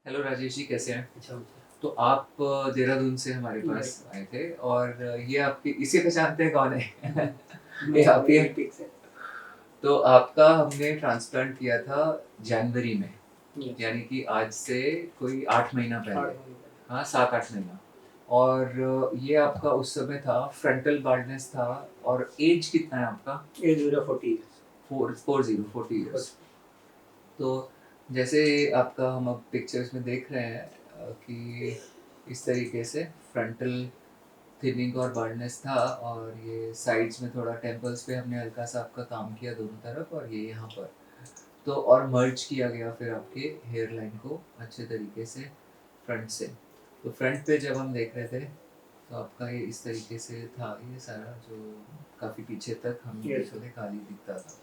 Hello Rajesh ji, कैसे हैं? अच्छा, तो आप देहरादून से हमारे पास राइट। आए थे और ये आपकी इसे पहचानते हैं कौन है? ये मैं आप ही मेरी हैं? पिक से। तो आपका हमने ट्रांसप्लांट किया था जनवरी में, यस, यानी कि आज से कोई 8 महीना 8 पहले। महीने पहले। हाँ, 7-8 महीना। और ये आपका उस समय था, फ्रंटल बाल्डनेस था। और एज कितना है आपका? एज मेरा 40 इयर्स। 40 तो जैसे आपका हम अब पिक्चर्स में देख रहे हैं कि इस तरीके से फ्रंटल थिनिंग और बर्डनेस था। और ये साइड्स में थोड़ा टेम्पल्स पे हमने हल्का सा आपका काम किया दोनों तरफ, और ये यहाँ पर तो और मर्ज किया गया फिर आपके हेयर लाइन को अच्छे तरीके से फ्रंट से। तो फ्रंट पे जब हम देख रहे थे तो आपका ये इस तरीके से था, ये सारा जो काफ़ी पीछे तक हम यस देख सर। रहे थे खाली दिखता था।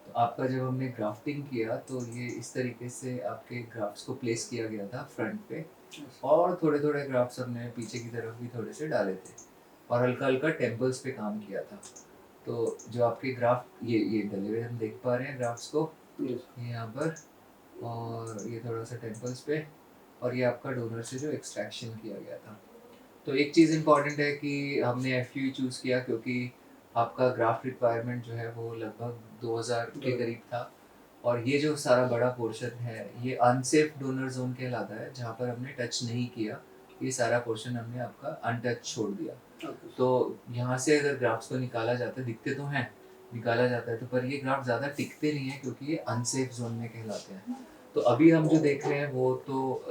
तो आपका जब हमने ग्राफ्टिंग किया तो ये इस तरीके से आपके ग्राफ्ट्स को प्लेस किया गया था फ्रंट पे। यस। और थोड़े थोड़े ग्राफ्ट्स हमने पीछे की तरफ भी थोड़े से डाले थे और हल्का हल्का टेम्पल्स पे काम किया था। तो जो आपके ग्राफ्ट ये डले हुए हम देख पा रहे हैं ग्राफ्ट्स को, यस। ये यहाँ पर, और ये थोड़ा सा टेम्पल्स पे, और ये आपका डोनर से जो एक्सट्रैक्शन किया गया था। तो एक चीज़ इम्पॉर्टेंट है कि हमने एफ यू चूज़ किया क्योंकि आपका ग्राफ्ट रिक्वायरमेंट जो है वो लगभग 2000 के दो। करीब था। और ये जो सारा बड़ा पोर्शन है ये अनसेफ डोनर जोन कहलाता है, जहाँ पर हमने टच नहीं किया। ये सारा पोर्शन हमने आपका अनटच छोड़ दिया। ओके तो सर। यहाँ से अगर ग्राफ्ट्स को निकाला जाता है, दिखते तो हैं, निकाला जाता है तो, पर ये ग्राफ्ट ज़्यादा टिकते नहीं हैं क्योंकि ये अनसेफ जोन में कहलाते हैं। तो अभी हम जो देख रहे हैं वो तो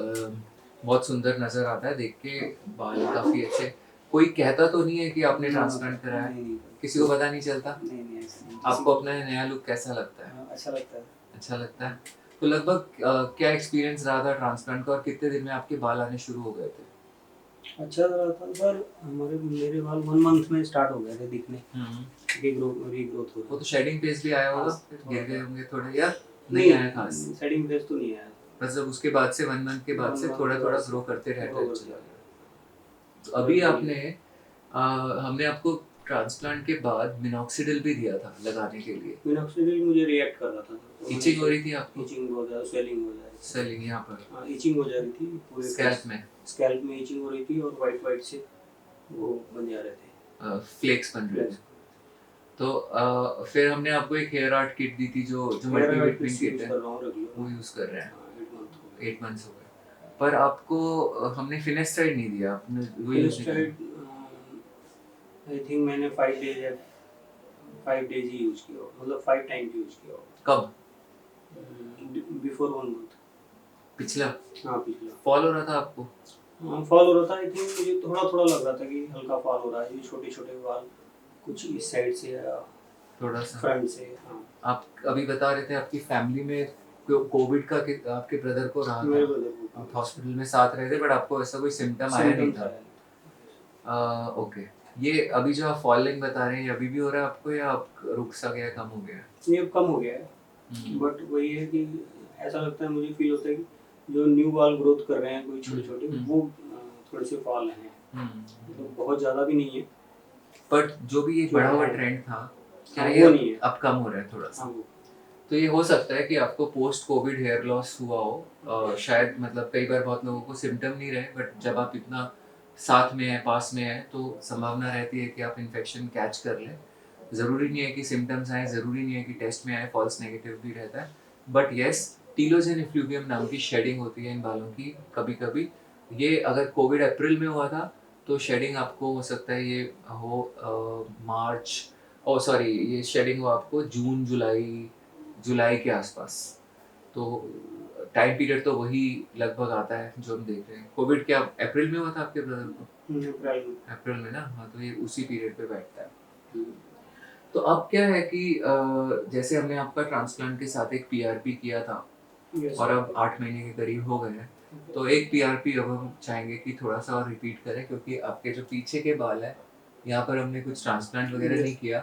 बहुत सुंदर नज़र आता है देख के। बाल काफ़ी अच्छे। कोई कहता तो नहीं है कि आपने नो नो ट्रांसप्लांट सर, करा है? नहीं नहीं सर, किसी को पता नहीं चलता? नहीं नहीं ऐसा नहीं किसी आपको को। अपना नया लुक कैसा लगता है? हाँ, अच्छा लगता है। अच्छा लगता है। तो लगभग क्या एक्सपीरियंस रहा था ट्रांसप्लांट का, और कितने दिन में आपके बाल आने शुरू हो गए थे? अच्छा रहा था सर। हमारे मेरे बाल 1 मंथ में स्टार्ट हो गए थे दिखने। हम्म। रीग्रोथ हो वो रहा तो शेडिंग फेज भी आया था। हाँ, होगा, फिर थोड़ा गिर गए सा। होंगे थोड़े, या नहीं आया खास? नहीं, सेटिंग फेज तो नहीं आया। बस जब उसके बाद से 1 मंथ के बाद 1 से मंथ थोड़ा के बाद थोड़ा से ग्रो करते ग्रो रहते करते चला हैं। गया। तो बस अभी वही आपने है। हमने आपको ट्रांसप्लांट के बाद मिनॉक्सिडिल भी दिया था लगाने के लिए। मिनॉक्सिडिल मुझे रिएक्ट कर रहा था सर, तो मैंने इचिंग हो उसे। रही थी आपको? इचिंग बहुत ज़्यादा, स्वेलिंग हो जा रही थी। स्वेलिंग यहाँ पर? हाँ, इचिंग हो जा रही थी पूरे फेस। स्कैल्प में? स्कैल्प में इचिंग हो रही थी और वाइट वाइट से वो बन जा रहे थे। फ्लेक्स बन रहे थे? फ्लैक्स। तो फिर हमने आपको एक हेयर आर्ट किट दी थी, जो जो hair multivitamin kits kit use है, कर रहा हूँ रेगुलर वो में। यूज़ कर रहे हैं। हाँ, 8 मंथ हो गए। 8 मंथ्स हो गए। पर आपको हमने फिनेस्टाइड नहीं दिया, आपने वो यूज़ नहीं किया? फिनिस्टाइड आई थिंक मैंने 5 डेज या 5 डेज ही यूज़ किया होगा, मतलब 5 टाइम यूज़ किया कब? होगा बिफोर 1 मंथ। पिछला? हाँ, पिछला। फॉल हो रहा था आपको? हाँ, फॉल हो रहा था। आई थिंक मुझे थोड़ा थोड़ा लग रहा था कि हल्का फॉल हो रहा है, ये छोटे छोटे बाल कुछ इस साइड से या थोड़ा सा? फ्रंट से। हाँ, आप अभी बता रहे थे आपकी फैमिली में कोविड का आपके ब्रदर को रहा मेरे था। ब्रदर आप को हॉस्पिटल में साथ रहे थे, बट आपको ऐसा कोई सिम्टम आया नहीं सिम्टम्स था? आया नहीं। ओके। ये अभी जो आप फॉलिंग बता रहे हैं, ये अभी भी हो रहा है आपको, या आप रुक सा गया, कम हो गया? ये अब कम हो गया है, बट वही है कि ऐसा लगता है, मुझे फील होता है कि जो न्यू बाल ग्रोथ कर रहे हैं कोई छोटे छोटे, वो थोड़े से फॉल हैं, मतलब बहुत ज़्यादा भी नहीं है। बट जो भी ये जो बढ़ा हुआ है। ट्रेंड था, क्या हाँ, ये वो नहीं है। अब कम हो रहा है थोड़ा हाँ, सा? वो। तो ये हो सकता है कि आपको पोस्ट कोविड हेयर लॉस हुआ हो। शायद, मतलब कई बार बहुत लोगों को सिम्टम नहीं रहे, बट जब आप इतना साथ में है, पास में है, तो संभावना रहती है कि आप इन्फेक्शन कैच कर लें। ज़रूरी नहीं है कि सिम्टम्स आए, ज़रूरी नहीं है कि टेस्ट में आए, फॉल्स नेगेटिव भी रहता है। बट येस, टीलोजेन इफ्लूवियम नाम की शेडिंग होती है इन बालों की कभी कभी। ये अगर कोविड अप्रैल में हुआ था तो शेडिंग आपको हो सकता है ये हो मार्च, ओ सॉरी, ये शेडिंग हो आपको जून जुलाई जुलाई के आसपास। तो टाइम पीरियड तो वही लगभग आता है जो हम देख रहे हैं। कोविड क्या अप्रैल में हुआ था आपके ब्रदर को? अप्रैल में। अप्रैल में ना, हाँ, तो ये उसी पीरियड पे बैठता है। हम्म। तो अब क्या है कि जैसे हमने आपका ट्रांसप्लांट के साथ एक पीआरपी किया था, यस और सर। अब 8 महीने के करीब हो गए हैं। तो एक पीआरपी अब हम चाहेंगे कि थोड़ा सा और रिपीट करें, क्योंकि आपके जो पीछे के बाल हैं यहाँ पर हमने कुछ ट्रांसप्लांट वगैरह नहीं यस। किया।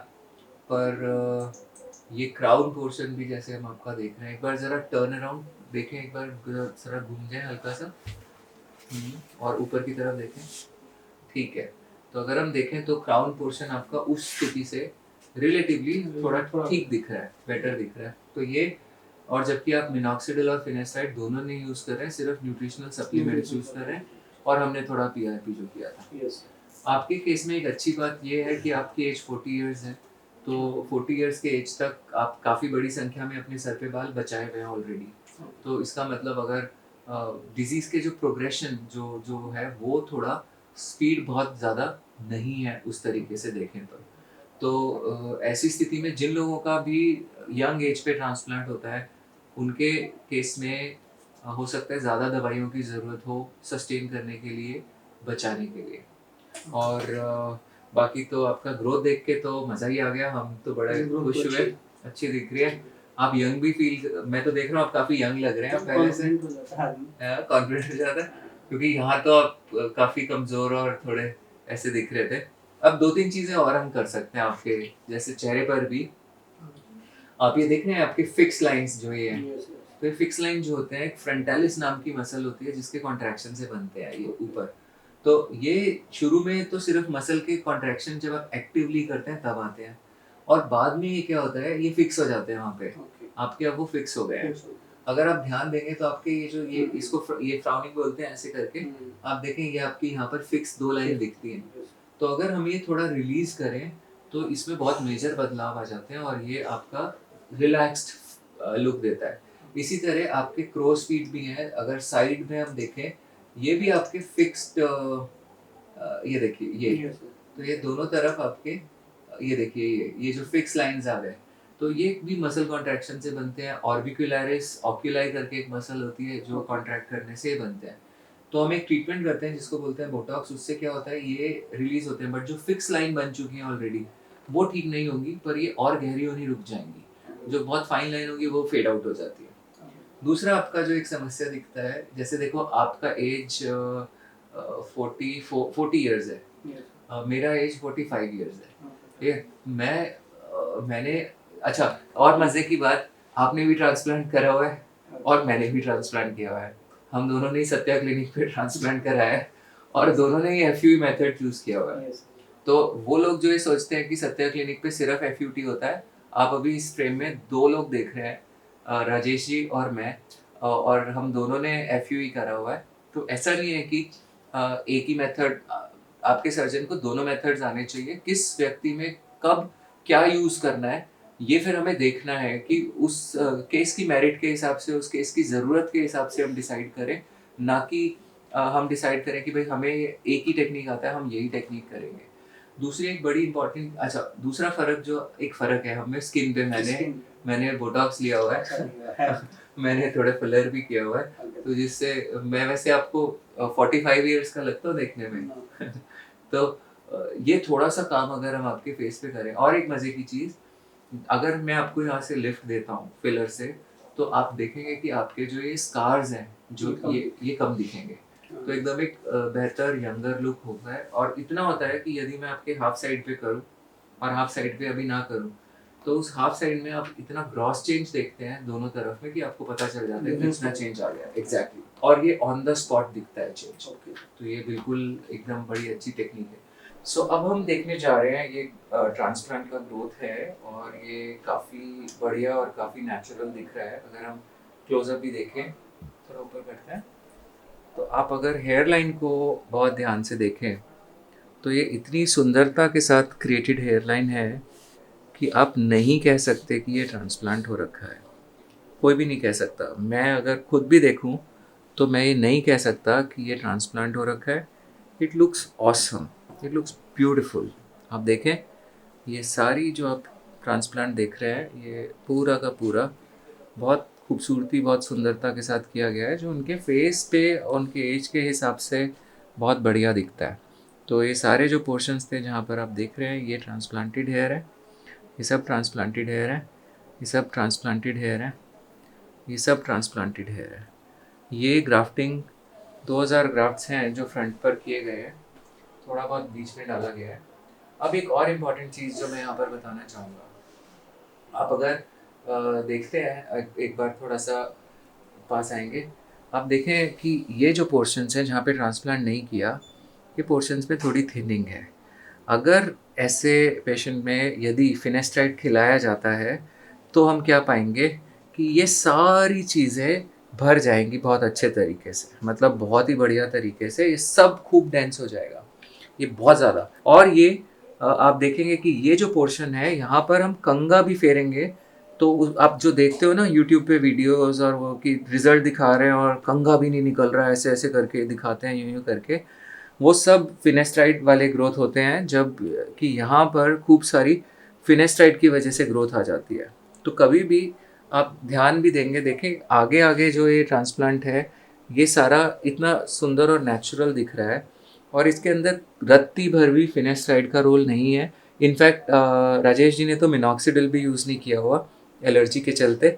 पर ये क्राउन पोर्शन भी जैसे हम आपका देख रहे हैं, एक बार ज़रा टर्न अराउंड देखें, एक बार ज़रा घूम जाए हल्का सा। और ऊपर की तरफ देखें। ठीक है। तो अगर हम देखें तो क्राउन पोर्शन आपका उस स्थिति से रिलेटिवली थोड़ा थोड़ा। ठीक दिख रहा है, बेटर दिख रहा है। तो ये और जबकि आप मिनॉक्सिडिल और फिनेस्ट्राइड दोनों नहीं यूज़ कर रहे हैं, सिर्फ न्यूट्रिशनल सप्लीमेंट्स यूज़ कर रहे हैं, और हमने थोड़ा पीआरपी जो किया था। यस आपके केस में एक अच्छी बात ये है कि आपकी एज 40 इयर्स है, तो 40 इयर्स के एज तक आप काफ़ी बड़ी संख्या में अपने सर पे बाल बचाए हुए हैं ऑलरेडी। तो इसका मतलब अगर डिजीज़ के जो प्रोग्रेशन जो है वो थोड़ा स्पीड बहुत ज़्यादा नहीं है उस तरीके से देखें तो ऐसी स्थिति में जिन लोगों का भी यंग एज पे ट्रांसप्लांट होता है, उनके केस में हो सकता है ज़्यादा दवाइयों की ज़रूरत हो सस्टेन करने के लिए, बचाने के लिए। और बाकी तो आपका ग्रोथ देख के तो मज़ा ही आ गया, हम तो बड़े ग्रोथ खुश तो हुए, अच्छी दिख रही है। आप यंग भी फील, मैं तो देख रहा हूँ आप काफ़ी यंग लग रहे हैं आप पहले से, कॉन्फिडेंट हो जाता है आदमी। कॉन्फिडेंट हो जाता है, क्योंकि यहाँ तो आप काफ़ी कमज़ोर और थोड़े ऐसे दिख रहे थे। अब 2-3 चीज़ें और हम कर सकते हैं आपके, जैसे चेहरे पर भी आप ये देख रहे हैं आपके फिक्स लाइंस जो ये हैं, यस तो ये फिक्स लाइन जो होते हैं, एक फ्रंटालिस नाम की मसल होती है जिसके कॉन्ट्रैक्शन से बनते हैं ये ऊपर। तो ये शुरू में तो सिर्फ मसल के कॉन्ट्रैक्शन जब आप एक्टिवली करते हैं तब आते हैं, और बाद में ये क्या होता है, ये फिक्स हो जाते हैं वहाँ पे, ओके आपके अब वो फिक्स हो गए हैं। अगर आप ध्यान देंगे तो आपके ये जो ये इसको ये फ्राउनिंग बोलते हैं ऐसे करके, आप देखें ये आपकी यहाँ पर फिक्स 2 लाइन दिखती हैं। तो अगर हम ये थोड़ा रिलीज करें तो इसमें बहुत मेजर बदलाव आ जाते हैं और ये आपका रिलैक्स्ड लुक देता है। इसी तरह आपके क्रोस फीट भी हैं, अगर साइड में हम देखें ये भी आपके फिक्स्ड, ये देखिए ये, तो ये दोनों तरफ आपके ये देखिए ये जो फिक्स लाइंस आ गए, तो ये भी मसल कॉन्ट्रैक्शन से बनते हैं। ऑर्बिक्युलरिस ऑक्यूलाई करके एक मसल होती है जो कॉन्ट्रैक्ट करने से बनते हैं। तो हम एक ट्रीटमेंट करते हैं जिसको बोलते हैं बोटॉक्स, उससे क्या होता है ये रिलीज होते हैं, बट जो फिक्स लाइन बन चुकी हैं ऑलरेडी वो ठीक नहीं होंगी, पर ये और गहरी होनी रुक जाएंगी। जो बहुत फाइन लाइन होगी वो फेड आउट हो जाती है। दूसरा आपका जो एक समस्या दिखता है, जैसे देखो आपका एज 40 ईयर्स है, मेरा एज 45 ईयर्स है, ठीक है। मैंने, अच्छा, और मज़े की बात, आपने भी ट्रांसप्लांट करा हुआ है और मैंने भी ट्रांसप्लांट किया हुआ है। हम दोनों ने ही सत्या क्लिनिक पे ट्रांसप्लांट करा है और दोनों ने ही एफयूई मेथड चूज़ किया हुआ है। तो वो लोग जो ये सोचते हैं कि सत्या क्लिनिक पे सिर्फ एफयूटी होता है, आप अभी इस फ्रेम में 2 लोग देख रहे हैं, राजेश जी और मैं, और हम दोनों ने एफयूई करा हुआ है। तो ऐसा नहीं है कि एक ही मेथड, आपके सर्जन को दोनों मेथड्स आने चाहिए, किस व्यक्ति में कब क्या यूज़ करना है ये फिर हमें देखना है कि उस केस की मेरिट के हिसाब से, उस केस की ज़रूरत के हिसाब से हम डिसाइड करें, ना कि हम डिसाइड करें कि भाई हमें एक ही टेक्निक आता है हम यही टेक्निक करेंगे। दूसरी एक बड़ी इंपॉर्टेंट, अच्छा दूसरा फ़र्क जो एक फ़र्क है हमें स्किन पे, मैंने बोटॉक्स लिया हुआ है मैंने थोड़े फिलर भी किया हुआ है, तो जिससे मैं वैसे आपको 45 ईयर्स का लगता हूँ देखने में तो ये थोड़ा सा काम अगर हम आपके फेस पे करें। और एक मज़े की चीज़, अगर मैं आपको यहाँ से लिफ्ट देता हूँ फिलर से, तो आप देखेंगे कि आपके जो ये स्कार्स हैं जो ये कम दिखेंगे, तो एकदम एक बेहतर यंगर लुक होता है। और इतना होता है कि यदि मैं आपके हाफ साइड पे करूँ और हाफ साइड पे अभी ना करूँ, तो उस हाफ साइड में आप इतना ग्रॉस चेंज देखते हैं दोनों तरफ में कि आपको पता चल जाता है कि इतना चेंज आ गया, एग्जैक्टली, और ये ऑन द स्पॉट दिखता है चेंज। तो ये बिल्कुल एकदम बड़ी अच्छी टेक्निक है। सो अब हम देखने जा रहे हैं, ये ट्रांसप्लांट का ग्रोथ है और ये काफ़ी बढ़िया और काफ़ी नेचुरल दिख रहा है। अगर हम क्लोजअप भी देखें, थोड़ा ऊपर करते हैं, तो आप अगर हेयर लाइन को बहुत ध्यान से देखें तो ये इतनी सुंदरता के साथ क्रिएटेड हेयर लाइन है कि आप नहीं कह सकते कि ये ट्रांसप्लांट हो रखा है। कोई भी नहीं कह सकता, मैं अगर खुद भी देखूं तो मैं ये नहीं कह सकता कि ये ट्रांसप्लांट हो रखा है। It looks awesome, it looks beautiful. आप देखें ये सारी जो आप ट्रांसप्लांट देख रहे हैं, ये पूरा का पूरा बहुत खूबसूरती, बहुत सुंदरता के साथ किया गया है, जो उनके फेस पे और उनके एज के हिसाब से बहुत बढ़िया दिखता है। तो ये सारे जो पोर्शंस थे जहाँ पर आप देख रहे हैं, ये ट्रांसप्लांटेड हेयर है, ये सब ट्रांसप्लांटेड हेयर है, ये सब ट्रांसप्लांटेड हेयर है, ये सब ट्रांसप्लांटेड हेयर है। ये ग्राफ्टिंग 2000 ग्राफ्ट्स हैं जो फ्रंट पर किए गए हैं, थोड़ा बहुत बीच में डाला गया है। अब एक और इम्पॉर्टेंट चीज़ जो मैं यहाँ पर बताना चाहूँगा, आप अगर देखते हैं, एक बार थोड़ा सा पास आएंगे, आप देखें कि ये जो पोर्शंस हैं जहाँ पे ट्रांसप्लांट नहीं किया, ये पोर्शंस पे थोड़ी थिनिंग है। अगर ऐसे पेशेंट में यदि फिनेस्ट्राइड खिलाया जाता है तो हम क्या पाएंगे कि ये सारी चीज़ें भर जाएंगी बहुत अच्छे तरीके से, मतलब बहुत ही बढ़िया तरीके से, ये सब खूब डेंस हो जाएगा, ये बहुत ज़्यादा। और ये आप देखेंगे कि ये जो पोर्शन है यहाँ पर हम कंघा भी फेरेंगे तो आप जो देखते हो ना यूट्यूब पे वीडियोस और वो कि रिजल्ट दिखा रहे हैं और कंघा भी नहीं निकल रहा है, ऐसे ऐसे करके दिखाते हैं, यूं यूं करके, वो सब फिनेस्ट्राइड वाले ग्रोथ होते हैं, जब कि यहाँ पर खूब सारी फिनेस्ट्राइड की वजह से ग्रोथ आ जाती है। तो कभी भी आप ध्यान भी देंगे, देखें आगे आगे जो ये ट्रांसप्लांट है ये सारा इतना सुंदर और नेचुरल दिख रहा है, और इसके अंदर रत्ती भर भी फिनेस्ट्राइड का रोल नहीं है। इनफैक्ट राजेश जी ने तो मिनॉक्सिडिल भी यूज़ नहीं किया हुआ एलर्जी के चलते,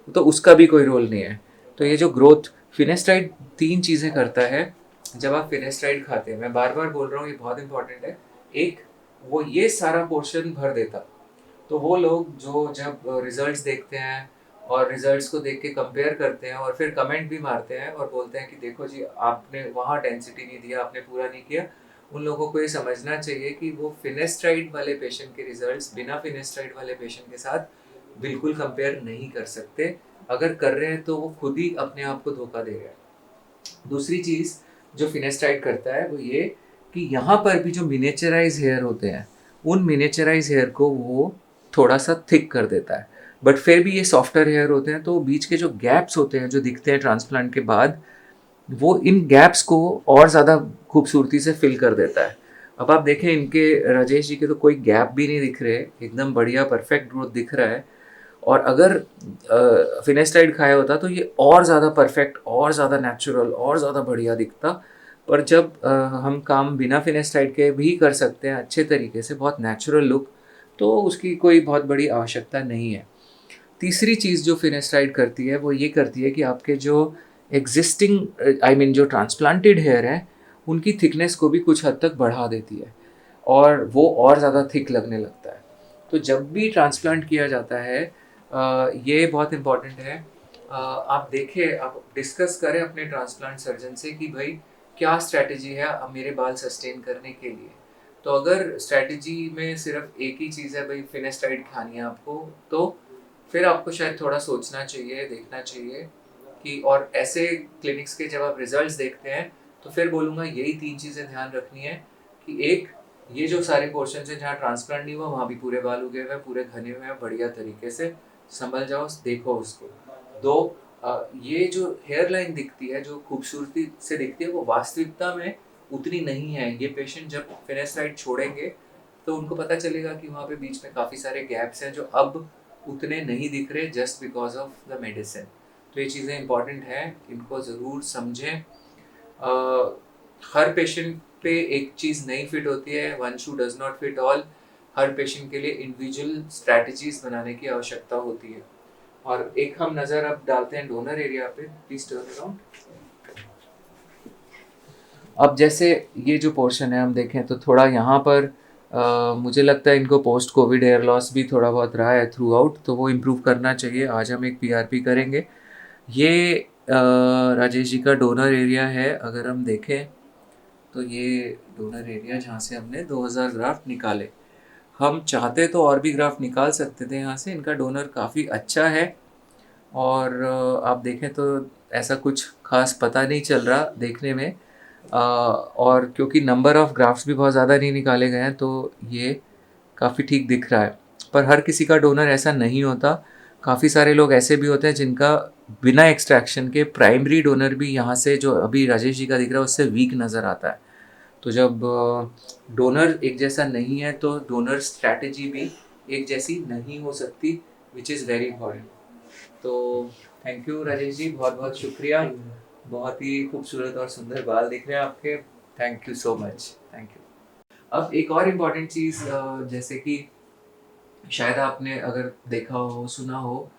तो उसका भी कोई रोल नहीं है। तो ये जो ग्रोथ फिनेस्ट्राइड 3 चीज़ें करता है जब आप फिनेस्ट्राइड खाते हैं, मैं बार बार बोल रहा हूँ ये बहुत इंपॉर्टेंट है। एक, वो ये सारा पोर्शन भर देता, तो वो लोग जो जब रिजल्ट्स देखते हैं और रिजल्ट्स को देख के कंपेयर करते हैं और फिर कमेंट भी मारते हैं और बोलते हैं कि देखो जी आपने वहाँ डेंसिटी नहीं दिया, आपने पूरा नहीं किया, उन लोगों को ये समझना चाहिए कि वो फिनेस्ट्राइड वाले पेशेंट के रिजल्ट्स बिना फिनेस्ट्राइड वाले पेशेंट के साथ बिल्कुल कंपेयर नहीं कर सकते। अगर कर रहे हैं तो वो खुद ही अपने आप को धोखा दे रहे हैं। दूसरी चीज़ जो फिनेस्ट्राइड करता है वो ये कि यहाँ पर भी जो मिनिएचराइज हेयर होते हैं उन मिनिएचराइज हेयर को वो थोड़ा सा थिक कर देता है, बट फिर भी ये सॉफ्टर हेयर होते हैं, तो बीच के जो गैप्स होते हैं जो दिखते हैं ट्रांसप्लांट के बाद, वो इन गैप्स को और ज़्यादा खूबसूरती से फिल कर देता है। अब आप देखें इनके, राजेश जी के तो कोई गैप भी नहीं दिख रहे, एकदम बढ़िया परफेक्ट ग्रोथ दिख रहा है। और अगर फिनेस्टाइड खाया होता तो ये और ज़्यादा परफेक्ट, और ज़्यादा नेचुरल, और ज़्यादा बढ़िया दिखता। पर जब हम काम बिना फिनेस्टाइड के भी कर सकते हैं अच्छे तरीके से, बहुत नेचुरल लुक, तो उसकी कोई बहुत बड़ी आवश्यकता नहीं है। तीसरी चीज़ जो फिनेस्टाइड करती है वो ये करती है कि आपके जो एग्जिस्टिंग आई मीन जो ट्रांसप्लांटेड हेयर है उनकी थिकनेस को भी कुछ हद तक बढ़ा देती है और वो और ज़्यादा थिक लगने लगता है। तो जब भी ट्रांसप्लांट किया जाता है ये बहुत इम्पॉर्टेंट है, आप देखें, आप डिस्कस करें अपने ट्रांसप्लांट सर्जन से कि भाई क्या स्ट्रैटेजी है अब मेरे बाल सस्टेन करने के लिए। तो अगर स्ट्रैटेजी में सिर्फ एक ही चीज़ है भाई फिनेस्टाइड खानी है आपको, तो फिर आपको शायद थोड़ा सोचना चाहिए, देखना चाहिए कि, और ऐसे क्लिनिक्स के जब आप रिजल्ट्स देखते हैं तो फिर बोलूँगा यही 3 चीज़ें ध्यान रखनी है कि एक, ये जो सारे पोर्शन है जहाँ ट्रांसप्लांट नहीं हुआ वहाँ भी पूरे बाल उगे हुए हैं, पूरे घने हुए हैं, बढ़िया तरीके से संभल जाओ, देखो उसको। 2, ये जो हेयर लाइन दिखती है, जो खूबसूरती से दिखती है, वो वास्तविकता में उतनी नहीं है। ये पेशेंट जब फिनेस्टाइड छोड़ेंगे तो उनको पता चलेगा कि वहाँ पे बीच में काफ़ी सारे गैप्स हैं जो अब उतने नहीं दिख रहे just because of the medicine. तो ये चीज़ें इंपॉर्टेंट हैं, इनको ज़रूर समझें। हर पेशेंट पे एक चीज़ नहीं फिट होती है, one shoe does not fit all. Her patient के लिए इंडिविजुअल स्ट्रैटेजीज बनाने की आवश्यकता होती है। और एक हम नज़र अब डालते हैं डोनर एरिया पे, प्लीज टर्न अराउंड। अब जैसे ये जो पोर्शन है हम देखें तो थोड़ा यहाँ पर मुझे लगता है इनको पोस्ट कोविड हेयर लॉस भी थोड़ा बहुत रहा है थ्रू आउट, तो वो इम्प्रूव करना चाहिए। आज हम एक पीआरपी करेंगे। ये राजेश जी का डोनर एरिया है, अगर हम देखें तो ये डोनर एरिया जहाँ से हमने 2000 ग्राफ्ट निकाले। हम चाहते तो और भी ग्राफ्ट निकाल सकते थे यहाँ से, इनका डोनर काफ़ी अच्छा है और आप देखें तो ऐसा कुछ खास पता नहीं चल रहा देखने में। और क्योंकि नंबर ऑफ़ ग्राफ्ट्स भी बहुत ज़्यादा नहीं निकाले गए हैं तो ये काफ़ी ठीक दिख रहा है। पर हर किसी का डोनर ऐसा नहीं होता, काफ़ी सारे लोग ऐसे भी होते हैं जिनका बिना एक्सट्रैक्शन के प्राइमरी डोनर भी यहाँ से जो अभी राजेश जी का दिख रहा है उससे वीक नज़र आता है। तो जब डोनर एक जैसा नहीं है तो डोनर स्ट्रैटेजी भी एक जैसी नहीं हो सकती, विच इज़ वेरी इंपॉर्टेंट। तो थैंक यू राजेश जी, बहुत बहुत शुक्रिया, बहुत ही खूबसूरत और सुंदर बाल दिख रहे हैं आपके। Thank you so much, thank you. अब एक और इम्पॉर्टेंट चीज़, जैसे कि शायद आपने अगर देखा हो, सुना हो,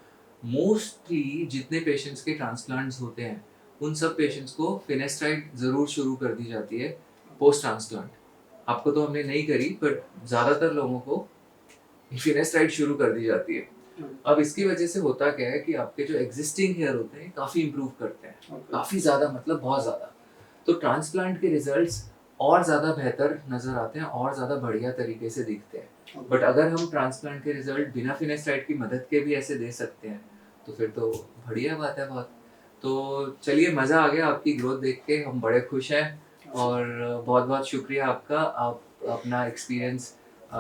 मोस्टली जितने पेशेंट्स के ट्रांसप्लांट्स होते हैं उन सब पेशेंट्स को फिनेस्ट्राइड ज़रूर शुरू कर दी जाती है पोस्ट ट्रांसप्लांट। आपको तो हमने नहीं करी, बट ज़्यादातर लोगों को फिनेस्ट्राइड शुरू कर दी जाती है। अब इसकी वजह से होता क्या है कि आपके जो एग्जिस्टिंग हेयर होते हैं काफ़ी इम्प्रूव करते हैं, काफ़ी ज़्यादा, मतलब बहुत ज़्यादा। तो ट्रांसप्लांट के रिजल्ट्स और ज़्यादा बेहतर नज़र आते हैं और ज़्यादा बढ़िया तरीके से दिखते हैं। बट अगर हम ट्रांसप्लांट के रिजल्ट बिना फिनेस्टाइड की मदद के भी ऐसे दे सकते हैं तो फिर तो बढ़िया बात है बहुत। तो चलिए, मज़ा आ गया आपकी ग्रोथ देख के, हम बड़े खुश हैं। और बहुत बहुत शुक्रिया आपका, आप अपना एक्सपीरियंस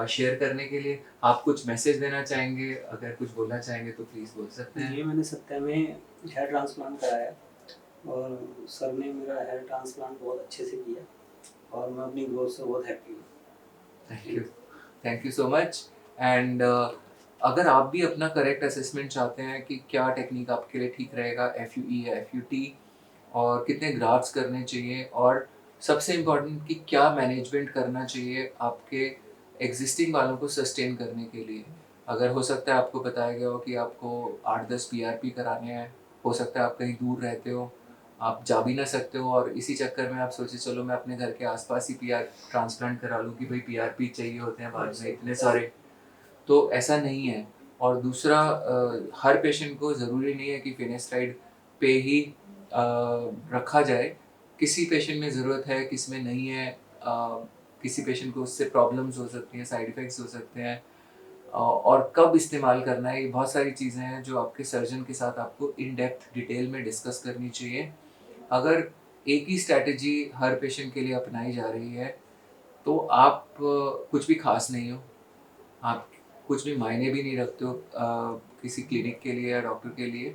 शेयर करने के लिए। आप कुछ मैसेज देना चाहेंगे, अगर कुछ बोलना चाहेंगे तो प्लीज़ बोल सकते हैं। ये मैंने सत्या में हेयर ट्रांसप्लांट कराया और सर ने मेरा हेयर ट्रांसप्लांट बहुत अच्छे से किया और मैं अपनी ग्रोथ से बहुत हैप्पी हूँ। Thank you so much. And अगर आप भी अपना करेक्ट असेसमेंट चाहते हैं कि क्या टेक्निक आपके लिए ठीक रहेगा, FUE या FUT, और कितने ग्राफ्ट्स करने चाहिए, और सबसे इम्पोर्टेंट कि क्या मैनेजमेंट करना चाहिए आपके एग्जिस्टिंग वालों को सस्टेन करने के लिए। अगर हो सकता है आपको बताया गया हो कि आपको 8-10 PRP कराने हैं, हो सकता है आप कहीं दूर रहते हो, आप जा भी ना सकते हो, और इसी चक्कर में आप सोचे चलो मैं अपने घर के आसपास ही PR ट्रांसप्लांट करा लूँ कि भाई PRP चाहिए होते हैं बाद में इतने सारे। तो ऐसा नहीं है। और दूसरा, हर पेशेंट को ज़रूरी नहीं है कि फिनेस्टाइड पे ही रखा जाए। किसी पेशेंट में ज़रूरत है, किसी में नहीं है। किसी पेशेंट को उससे प्रॉब्लम्स हो सकती हैं, साइड इफ़ेक्ट्स हो सकते हैं। और कब इस्तेमाल करना है, ये बहुत सारी चीज़ें हैं जो आपके सर्जन के साथ आपको इन डेप्थ डिटेल में डिस्कस करनी चाहिए। अगर एक ही स्ट्रैटेजी हर पेशेंट के लिए अपनाई जा रही है तो आप कुछ भी खास नहीं हो, आप कुछ भी मायने भी नहीं रखते हो किसी क्लिनिक के लिए या डॉक्टर के लिए।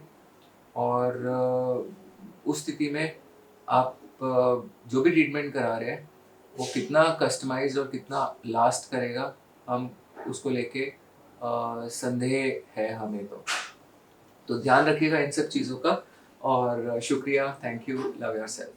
और उस स्थिति में आप जो भी ट्रीटमेंट करा रहे हैं वो कितना कस्टमाइज और कितना लास्ट करेगा, हम उसको लेके संदेह है हमें। तो ध्यान रखिएगा इन सब चीज़ों का। और शुक्रिया, थैंक यू, लव योरसेल्फ।